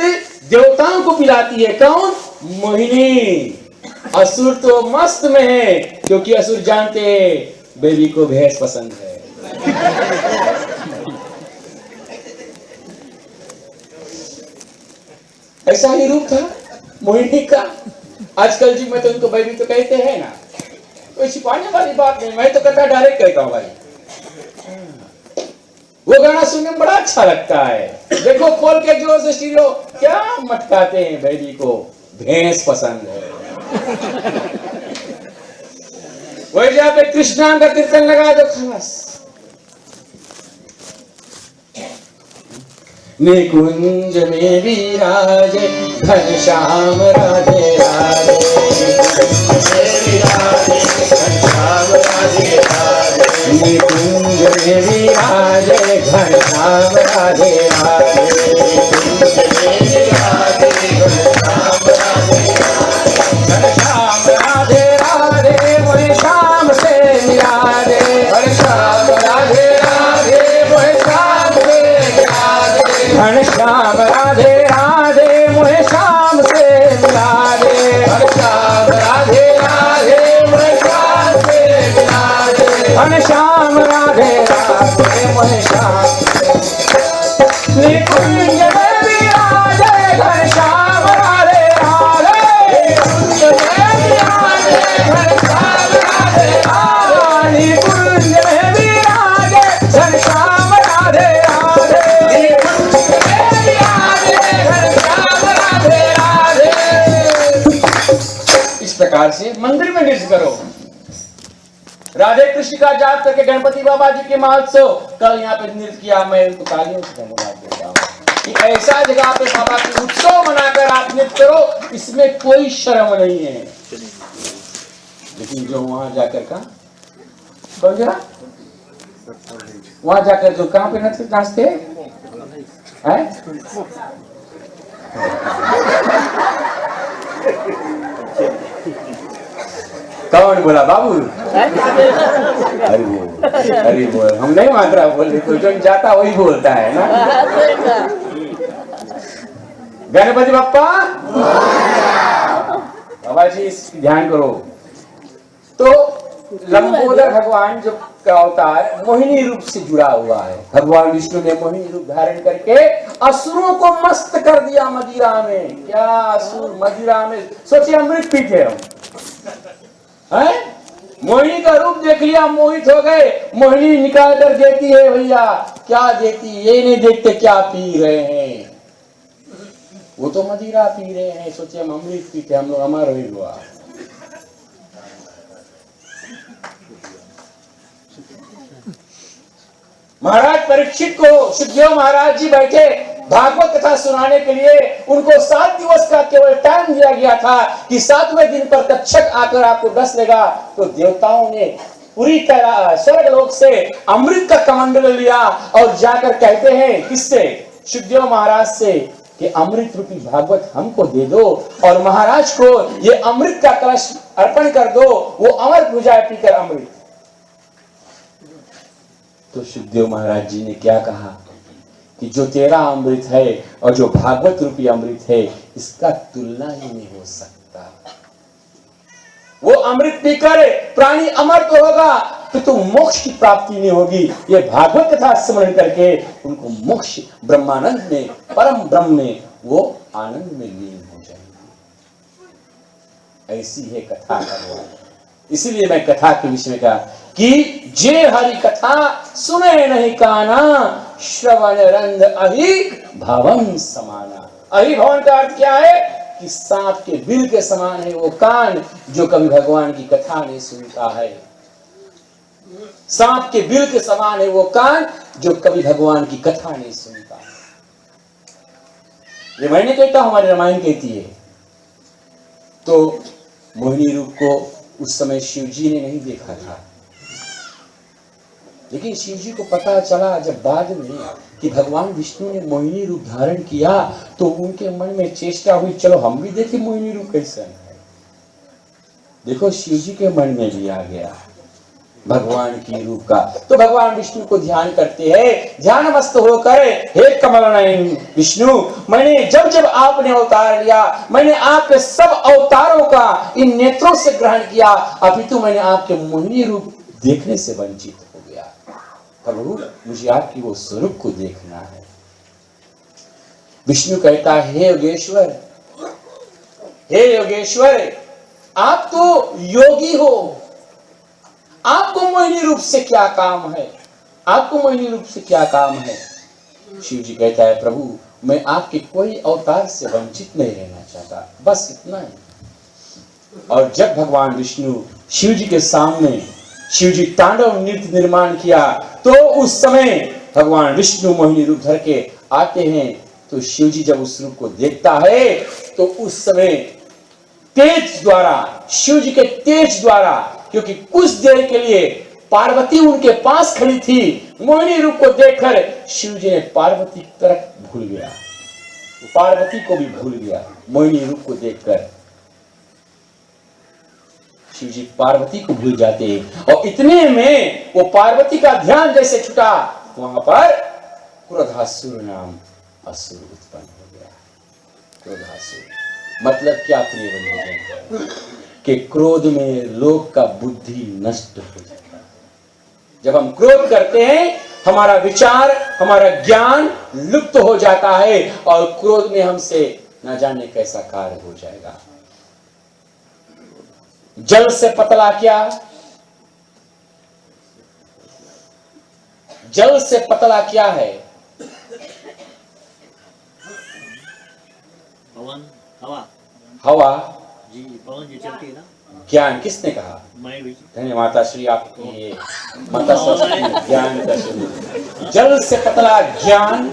देवताओं को पिलाती है। कौन? मोहिनी। असुर तो मस्त में है, क्योंकि असुर जानते हैं बेबी को भैंस पसंद है। ऐसा ही रूप था मोहिनी का। आजकल जी में तो उनको बेबी तो कहते हैं ना, कोई छिपाने वाली बात नहीं, मैं तो कहता डायरेक्ट कहता हूं भाई। वो गाना सुनने में बड़ा अच्छा लगता है। देखो खोल के जोर से स्टीरियो, क्या मटकाते हैं, बेबी को भैंस पसंद है। वही जहां पे कृष्णा का कीर्तन लगा दो, खलास। निकुंज में विराजे घनश्याम राधे राधे, निकुंज में विराजे घनश्याम राधे राधे, घनश्याम राधे राधे मोहे श्याम से मिला दे, घनश्याम राधे राधे मोहे श्याम से मिला दे, घनश्याम राधे राधे मोहे श्याम से मिला दे, घनश्याम राधे राधे मोहे श्याम से मिला दे, घनश्याम राधे राधे मोहे श्याम। निकुंज में विराजे घनश्याम राधे राधे, निकुंज में विराजे घनश्याम राधे राधे, निकुंज में विराजे घनश्याम राधे राधे, निकुंज में विराजे घनश्याम राधे राधे। इस प्रकार से मंदिर में नृत्य करो। राधे कृष्ण का जाप करके गणपति बाबा जी के महोत्सव कल यहाँ पे नृत्य किया। मैं उनको तालियों से धन्यवाद देता हूँ कि ऐसा जगह पे बाबा की उत्सव मनाकर आप नृत्य करो, इसमें कोई शर्म नहीं है। लेकिन जो वहां जाकर का कौन जरा वहां जाकर जो कहां पे नाचते हैं, कौन बोला बाबू? अरे बोल, अरे बोल, हम नहीं मात्रा बोल, कोई जो जाता वही बोलता है ना। गणपति बप्पा बाबा जी, ध्यान करो। तो लंबोदर भगवान जो का अवतार मोहिनी रूप से जुड़ा हुआ है। भगवान विष्णु ने मोहिनी रूप धारण करके असुरों को मस्त कर दिया मदिरा में। क्या असुर मदिरा में, सोचिए अमृत पीते हम, मोहिनी का रूप देख लिया, मोहित हो गए। मोहिनी निकाल कर देती है, भैया क्या देती, ये नहीं देखते क्या पी रहे हैं, वो तो मदिरा पी रहे हैं। सोचिए हम अमृत पीते, हम लोग अमर हुआ। महाराज परीक्षित को सुखदेव महाराज जी बैठे भागवत कथा सुनाने के लिए। उनको 7 दिवस का केवल टाइम दिया गया था कि 7वें दिन पर तक्षक आकर आपको डस लेगा। तो देवताओं ने पूरी तरह स्वर्गलोक से अमृत का कमंडल लिया और जाकर कहते हैं किससे? सुखदेव महाराज से कि अमृत रूपी भागवत हमको दे दो और महाराज को ये अमृत का कलश अर्पण कर दो, वो अमर पूजा पीकर अमृत। तो सुखदेव महाराज जी ने क्या कहा कि जो तेरा अमृत है और जो भागवत रूपी अमृत है, इसका तुलना ही नहीं हो सकता। वो अमृत पीकर प्राणी अमर तो होगा, तो मोक्ष की प्राप्ति नहीं होगी। ये भागवत कथा स्मरण करके उनको मोक्ष ब्रह्मानंद में, परम ब्रह्म में, वो आनंद में लीन हो जाएंगे। ऐसी है कथा भगवान। इसलिए मैं कथा के विषय में कहा कि जे हरि कथा सुने नहीं काना, श्रवण रंग अहि भवन समाना। अहि भवन का अर्थ क्या है कि सांप के बिल के समान है वो कान जो कभी भगवान की कथा नहीं सुनता है। सांप के बिल के समान है वो कान जो कभी भगवान की कथा नहीं सुनता है। ये मैंने कहता, हमारी रामायण कहती है। तो मोहिनी रूप को उस समय शिव जी ने नहीं देखा था, लेकिन शिव जी को पता चला जब बाद में कि भगवान विष्णु ने मोहिनी रूप धारण किया, तो उनके मन में चेष्टा हुई, चलो हम भी देखें मोहिनी रूप कैसा है। देखो शिव जी के मन में भी आ गया भगवान की रूप का। तो भगवान विष्णु को ध्यान करते हैं, ध्यान मस्त होकर, हे कमल नयन विष्णु, मैंने जब जब आपने अवतार लिया, मैंने आपके सब अवतारों का इन नेत्रों से ग्रहण किया, अपितु मैंने आपके मोहिनी रूप देखने से वंचित हो गया। प्रभु मुझे आपकी वो स्वरूप को देखना है। विष्णु कहता है, हे योगेश्वर, हे योगेश्वर, आप तो योगी हो, आपको मोहिनी रूप से क्या काम है, आपको मोहिनी रूप से क्या काम है। शिव जी कहता है, प्रभु मैं आपके कोई अवतार से वंचित नहीं रहना चाहता, बस इतना ही। और जब भगवान विष्णु शिव जी के सामने शिव जी तांडव नृत्य निर्माण किया, तो उस समय भगवान विष्णु मोहिनी रूप धर के आते हैं। तो शिव जी जब उस रूप को देखता है, तो उस समय तेज द्वारा, शिव जी के तेज द्वारा, क्योंकि कुछ देर के लिए पार्वती उनके पास खड़ी थी, मोहिनी रूप को देखकर शिव जी ने पार्वती की तरफ भूल गया, पार्वती को भी भूल गया। मोहिनी रूप को देखकर शिव जी पार्वती को भूल जाते हैं, और इतने में वो पार्वती का ध्यान जैसे छुटा, वहां पर क्रोधासुर नाम असुर उत्पन्न हो गया। क्रोधासुर मतलब क्या प्रिय बंधुजन, कि क्रोध में लोग का बुद्धि नष्ट हो जाता है। जब हम क्रोध करते हैं, हमारा विचार, हमारा ज्ञान लुप्त हो जाता है, और क्रोध में हमसे न जाने कैसा कार्य हो जाएगा। जल से पतला क्या, जल से पतला क्या है? पवन, हवा। हवा जी, पवन जी चलती है ना। ज्ञान किसने कहा? मैं भी। धन्य माता श्री, आपकी ये माता सरस्वती ज्ञान का स्वरूप। जल से पतला ज्ञान,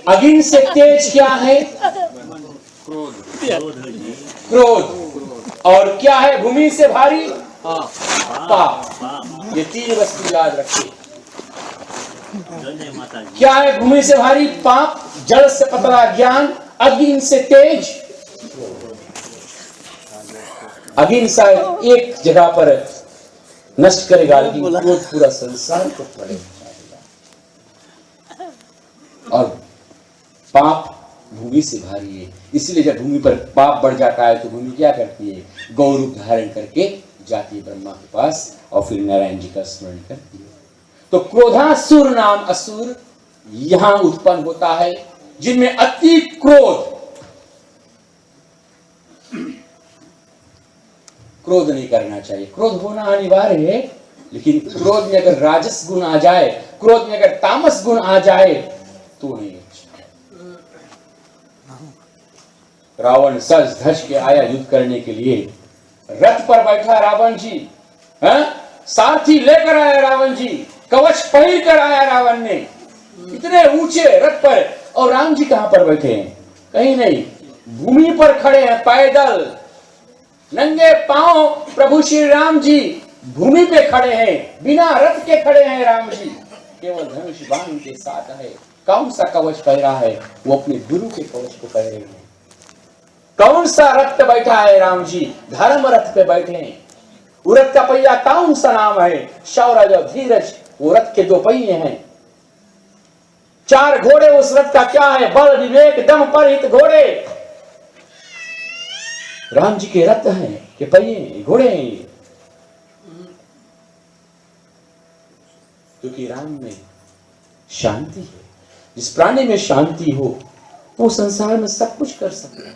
अग्नि से तेज क्या है? क्रोध। क्रोध। और क्या है भूमि से भारी? पाप। ये तीन वस्तु याद रखिए। क्या है भूमि से भारी? पाप। जल से पतला ज्ञान, अग्नि से तेज। अग्नि शायद एक जगह पर नष्ट करेगा, लेकिन क्रोध पूरा संसार को पड़ेगा। और पाप भूमि से भारी है, इसलिए जब भूमि पर पाप बढ़ जाता है तो भूमि क्या करती है? गौ रूप धारण करके जाती है ब्रह्मा के पास, और फिर नारायण जी का स्मरण करती है। तो क्रोधासुर नाम असुर यहां उत्पन्न होता है, जिनमें अति क्रोध। क्रोध नहीं करना चाहिए, क्रोध होना अनिवार्य है, लेकिन क्रोध में अगर राजस गुण आ जाए, क्रोध में अगर तामस गुण आ जाए तो नहीं अच्छा। रावण सज धज के आया युद्ध करने के लिए, रथ पर बैठा रावण जी, सारथी लेकर आया रावण जी, कवच पहन कर आया रावण ने, इतने ऊंचे रथ पर, और राम जी कहां पर बैठे हैं? कहीं नहीं, भूमि पर खड़े हैं, पैदल नंगे पांव प्रभु श्री राम जी भूमि पे खड़े हैं, बिना रथ के खड़े हैं राम जी, केवल धनुष बाण के साथ है। कौन सा कवच पहरा है? वो अपने गुरु के कवच को पहरे हैं। कौन सा रथ पे बैठा है राम जी? धर्म रथ पे बैठे हैं। वो रथ का पहिया कौन सा नाम है? शौर्य और धीरज, वो रथ के दो पहिए हैं। चार घोड़े उस रथ का क्या है? बल विवेक दम परहित घोड़े। राम जी के रथ हैं कि पहिए, घोड़े हैं। क्योंकि राम में शांति है। जिस प्राणी में शांति हो वो संसार में सब कुछ कर सकता है।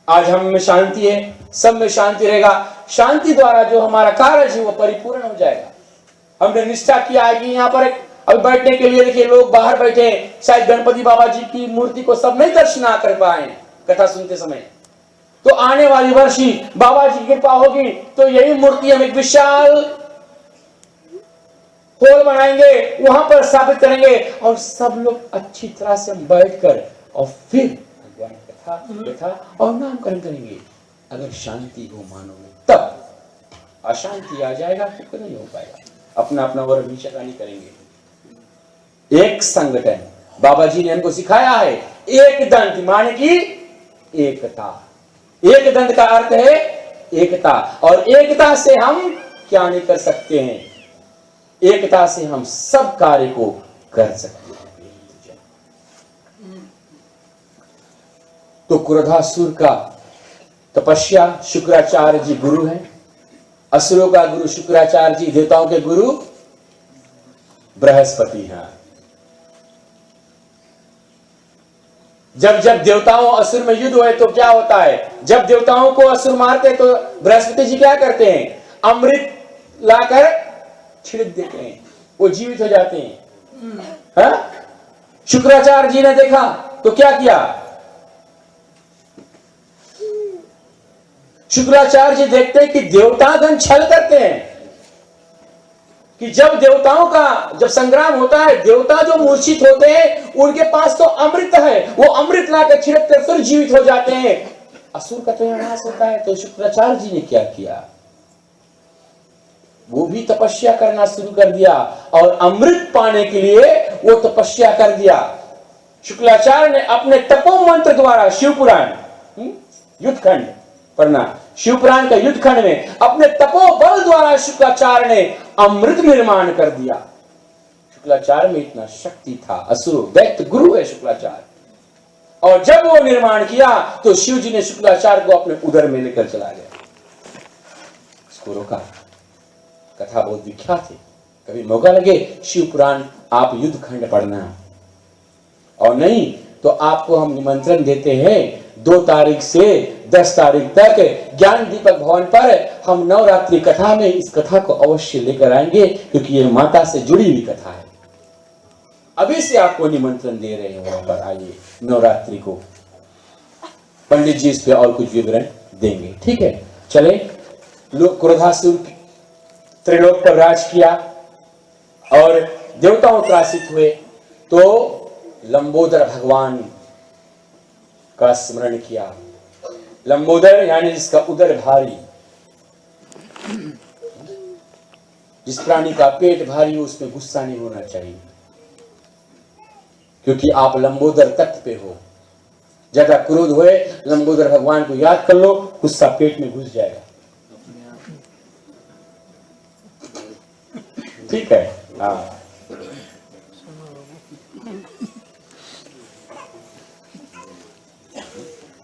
आज हम में शांति है, सब में शांति रहेगा। शांति द्वारा जो हमारा कार्य है वो परिपूर्ण हो जाएगा। हमने निष्ठा किया है कि यहाँ पर अभी बैठने के लिए देखिए लोग बाहर बैठे हैं, शायद गणपति बाबा जी की मूर्ति को सब नहीं दर्शन कर पाए कथा सुनते समय। तो आने वाली वर्ष ही बाबा जी की कृपा होगी तो यही मूर्ति हम एक विशाल हॉल बनाएंगे, वहां पर स्थापित करेंगे और सब लोग अच्छी तरह से हम बैठकर और फिर भगवान कथा और नामकरण करेंगे। अगर शांति हो मानो में, तब अशांति आ जाएगा तो नहीं हो पाएगा। अपना अपना और विचारानी करेंगे। एक संगठन बाबा जी ने हमको सिखाया है, एक दंत माने की एकता। एक दंत का अर्थ है एकता, और एकता से हम क्या नहीं कर सकते हैं, एकता से हम सब कार्य को कर सकते हैं। तो क्रोधासुर का तपस्या शुक्राचार्य जी गुरु हैं, असुरों का गुरु शुक्राचार्य जी, देवताओं के गुरु बृहस्पति हैं। जब जब देवताओं असुर में युद्ध हुए तो क्या होता है, जब देवताओं को असुर मारते तो बृहस्पति जी क्या करते हैं, अमृत लाकर छिड़क देते हैं, वो जीवित हो जाते हैं। शुक्राचार्य जी ने देखा तो क्या किया, शुक्राचार्य जी देखते हैं कि देवतागण छल करते हैं, कि जब देवताओं का जब संग्राम होता है, देवता जो मूर्छित होते हैं उनके पास तो अमृत है, वो अमृत लाकर छिड़क कर फिर जीवित हो जाते हैं, असुर का तो नाश होता है। तो शुक्राचार्य जी ने क्या किया, वो भी तपस्या करना शुरू कर दिया और अमृत पाने के लिए वो तपस्या कर दिया। शुक्राचार्य ने अपने तपो मंत्र द्वारा शिवपुराण युद्धखंड पढ़ना, शिवपुराण का युद्धखंड में अपने तपो बल द्वारा शुक्राचार्य ने अमृत निर्माण कर दिया। शुक्राचार्य में इतना शक्ति था, असुर दैत्य गुरु है शुक्राचार्य। और जब वो निर्माण किया तो शिव जी ने शुक्राचार्य को अपने उदर में लेकर चला गया, उसको रोका। कथा बहुत विख्यात है, कभी मौका लगे शिवपुराण आप युद्धखंड पढ़ना, और नहीं तो आपको हम निमंत्रण देते हैं 2 तारीख से 10 तारीख तक ज्ञान दीपक भवन पर हम नवरात्रि कथा में इस कथा को अवश्य लेकर आएंगे, क्योंकि ये माता से जुड़ी हुई कथा है। अभी से आपको निमंत्रण दे रहे हैं, वहां पर आइए नवरात्रि को, पंडित जी इस पे और कुछ विवरण देंगे। ठीक है, चले। क्रोधासुर त्रिलोक पर राज किया और देवताओं त्रासित हुए, तो लंबोदर भगवान का स्मरण किया। लंबोदर यानी जिसका उदर भारी, जिस प्राणी का पेट भारी हो उसमें गुस्सा नहीं होना चाहिए, क्योंकि आप लंबोदर तत्व पे हो। ज्यादा क्रोध हुए लंबोदर भगवान को याद कर लो, गुस्सा पेट में घुस जाएगा। ठीक है, हाँ।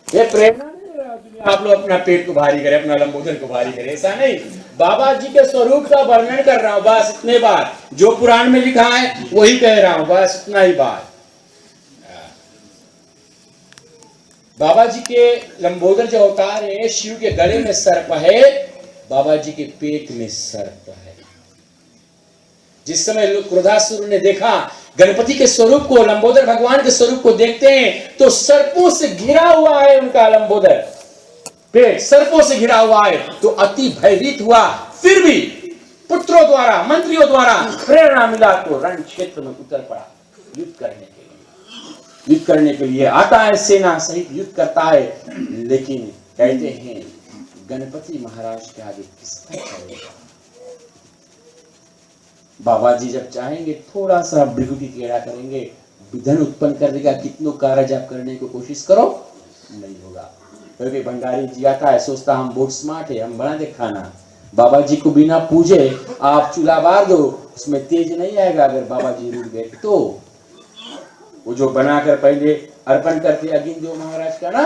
ये प्रेरणा नहीं, आप लोग अपना पेट को भारी करें, अपना लंबोदर को भारी करें, ऐसा नहीं। बाबा जी के स्वरूप का वर्णन कर रहा हूं, बस इतने बार जो पुराण में लिखा है वही कह रहा हूं, बस इतना ही बात। बाबा जी के लंबोदर जो अवतार है, शिव के गले में सर्प है, बाबा जी के पेट में सर्प है। जिस समय क्रोधासुर ने देखा गणपति के स्वरूप को, लंबोदर भगवान के स्वरूप को देखते हैं तो सर्पों से घिरा हुआ है उनका लंबोदर पेट, सर्पों से घिरा हुआ है, तो अति भयभीत हुआ। फिर भी पुत्रों द्वारा, मंत्रियों द्वारा प्रेरणा मिला तो रण क्षेत्र में उतर पड़ा युद्ध करने के लिए। युद्ध करने के लिए आता है, सेना सहित युद्ध करता है, लेकिन कहते हैं गणपति महाराज के आगे किसका चलेगा। बाबा जी जब चाहेंगे थोड़ा सा भृगु की टेढ़ा करेंगे, विघ्न उत्पन्न कर देगा। कितनों कार्य जब करने की कोशिश करो नहीं होगा, क्योंकि भंडारी जी आता है, सोचता हम बहुत स्मार्ट है, हम बना दे खाना। बाबा जी को बिना पूजे आप चूल्हा बार दो, उसमें तेज नहीं आएगा। अगर बाबा जी रुक गए तो वो जो बनाकर पहले अर्पण करते अगिन देव महाराज का ना,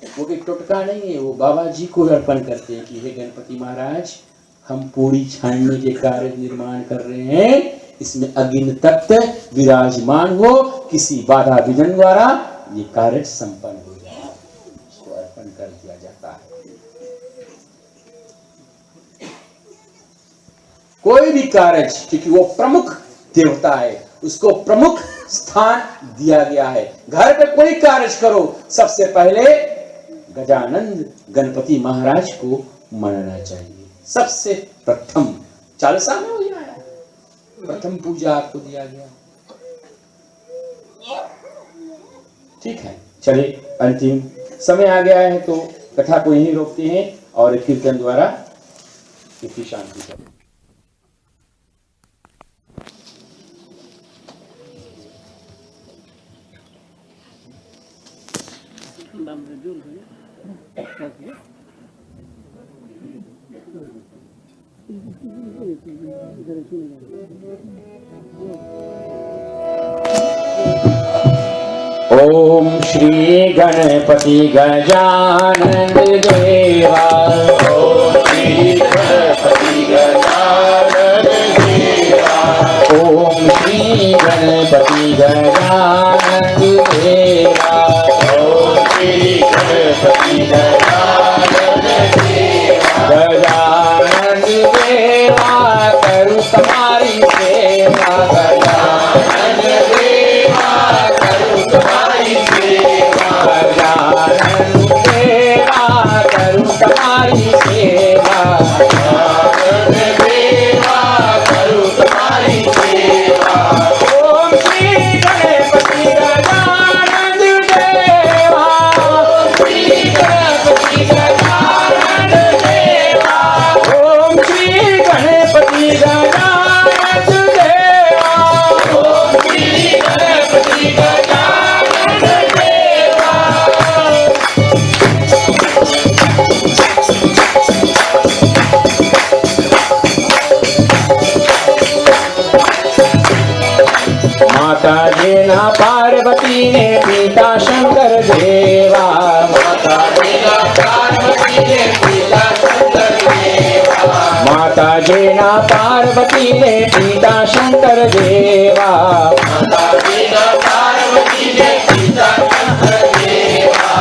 वो कोई टोटका नहीं है, वो बाबा जी को अर्पण करते हैं कि हे गणपति महाराज, हम पूरी छानने के कार्य निर्माण कर रहे हैं, इसमें अग्नि तत्व विराजमान हो, किसी बाधा विघ्न द्वारा ये कार्य संपन्न हो जाए, उसको अर्पण कोई भी कार्य, क्योंकि वो प्रमुख देवता है, उसको प्रमुख स्थान दिया गया है। घर पे कोई कार्य करो, सबसे पहले गजानंद गणपति महाराज को मानना चाहिए। सबसे प्रथम चालीसा में हो गया है, प्रथम पूजा आपको दिया गया। ठीक है, चलिए अंतिम समय आ गया है तो कथा को यहीं रोकते हैं और कीर्तन द्वारा इसकी शांति करें। ओम श्री गणपति गजानन देवा, ओम श्री गणपति गजानन देवा, ओम श्री गणपति गजानन देवा, ओम श्री गणपति गजानन देवा। गजानन देवा करूं तुम्हारी सेवा, गजानन देवा करूं तुम्हारी सेवा, गजानन देवा करूं तुम्हारी सेवा, गजानन देवा करूं तुम्हारी सेवा। ओम श्री गणपति गजानन देवा, ओम श्री गणपति गजानन देवा, ओम श्री गणपति गजानन देवा, ओम श्री गणपति गजानन देवा। माता जेना पार्वती ने पिता शंकर देवा, माता जेना पार्वती ने पिता शंकर देवा, माता जेना पार्वती ने पिता शंकर देवा, माता जेना पार्वती ने पिता शंकर देवा।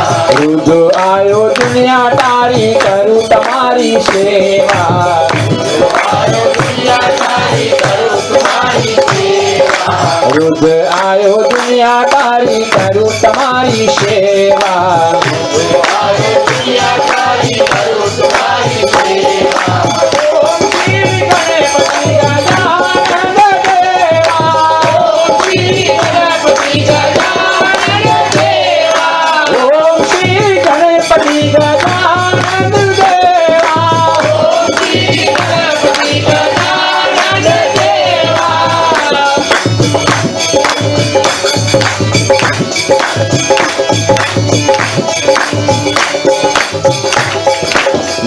रुद्र आयो दुनिया तारी करूं तुम्हारी सेवा, रुद्र आयो दुनिया तारी करूं तुम्हारी सेवा, रुद्र आयो दुनिया तारी करूं तुम्हारी सेवा, रुद्र आयो दुनिया तारी करूं तुम्हारी सेवा। ओम श्री गणपति गजानन देवा, ओम श्री गणपति गजानन देवा, ओम श्री गणपति गजानन देवा, ओम श्री गणपति गजानन देवा।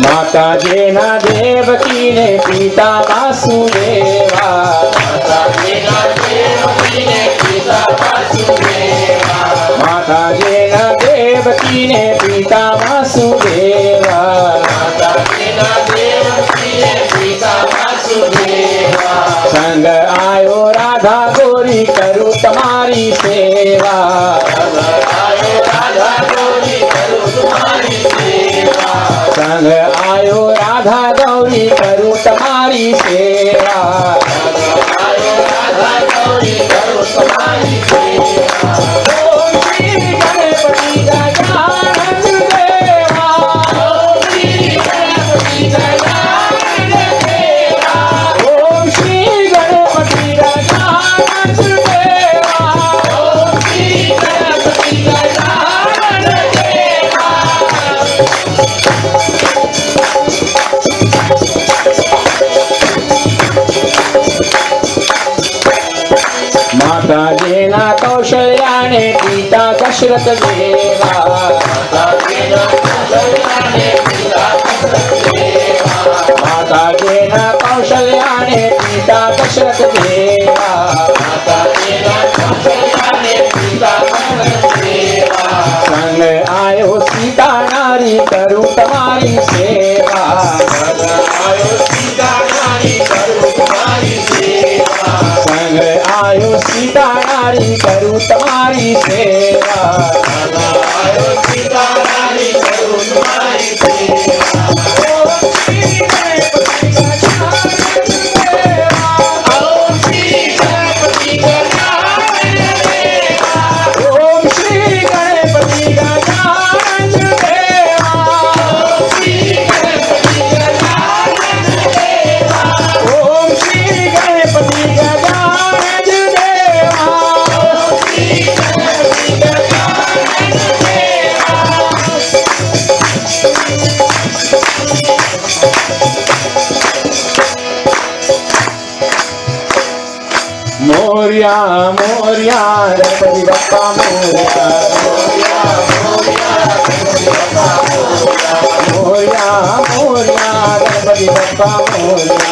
माता जेना देवकी ने पिता वासुदेवा, माता जेना देवकी ने पिता वासुदेवा, माता जेना देवकी ने पिता वासुदेवा, माता जेना देवकी ने पिता वासुदेवा। संग आयो राधा गोरी करूं तुम्हारी सेवा, संग आयो राधा गोरी करूं तुम्हारी सेवा, संग आयो राधा गौरी करूं तुम्हारी सेवा, संग आयो राधा गौरी करूं तुम्हारी सेवा। ओम श्री गणपति गजानन देवा, ओम श्री गणपति गजानन देवा, ओम श्री गणपति गजानन देवा, ओम श्री गणपति गजानन देवा। माता जेना कौशल्या ने पिता दशरथ देवा, माता जेना कौशल्या ने पिता दशरथ देवा, माता जेना कौशल्या ने पिता दशरथ देवा, माता जेना कौशल्या ने पिता दशरथ देवा। संग आयो सीता नारी करूं तुम्हारी सेवा, संग आयो सीता नारी करूं तुम्हारी सेवा, संग आयो सीता नारी करूं तुम्हारी सेवा, संग आयो सीता नारी करूं तुम्हारी सेवा। मोरया मोरया गणपति बप्पा मोरया मोरया मोरया गणपति बप्पा मोरया